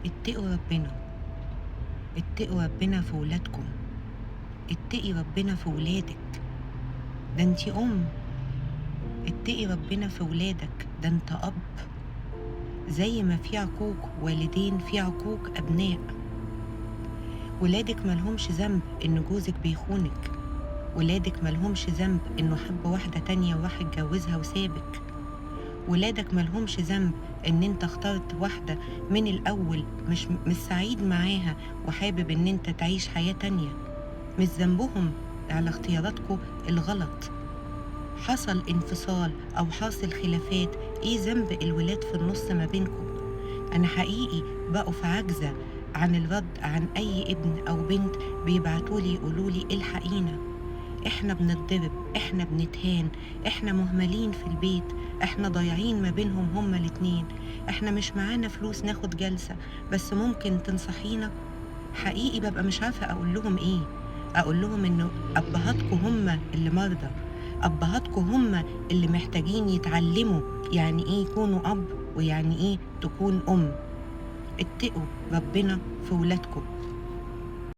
اتقوا ربنا، اتقوا ربنا في ولادكم، اتقي ربنا في ولادك، ده انتي اتقي ربنا في ولادك، ده انت زي ما في عقوق والدين في عقوق أبناء. ولادك ملهمش ذنب إن جوزك بيخونك، ولادك ملهمش ذنب إنه حب واحدة تانية وراح اتجوزها وسابك، ولادك ملهمش ذنب إن انت اخترت واحدة من الأول مش سعيد معاها وحابب إن انت تعيش حياة تانية. مش ذنبهم على اختياراتكم الغلط. حصل انفصال أو حاصل خلافات، ايه ذنب الولاد في النص ما بينكم؟ أنا حقيقي بقف عاجزة عن الرد عن أي ابن أو بنت بيبعتولي يقولولي الحقينا، إحنا بنتضرب، إحنا بنتهان، إحنا مهملين في البيت، إحنا ضايعين ما بينهم هما الاتنين، إحنا مش معانا فلوس ناخد جلسة، بس ممكن تنصحينا؟ حقيقي ببقى مش عارفة أقول لهم إيه. أقول لهم إنه أبهاتكم هما اللي مرضى، أبهاتكم هما اللي محتاجين يتعلموا يعني إيه يكونوا أب ويعني إيه تكون أم. اتقوا ربنا في ولادكم.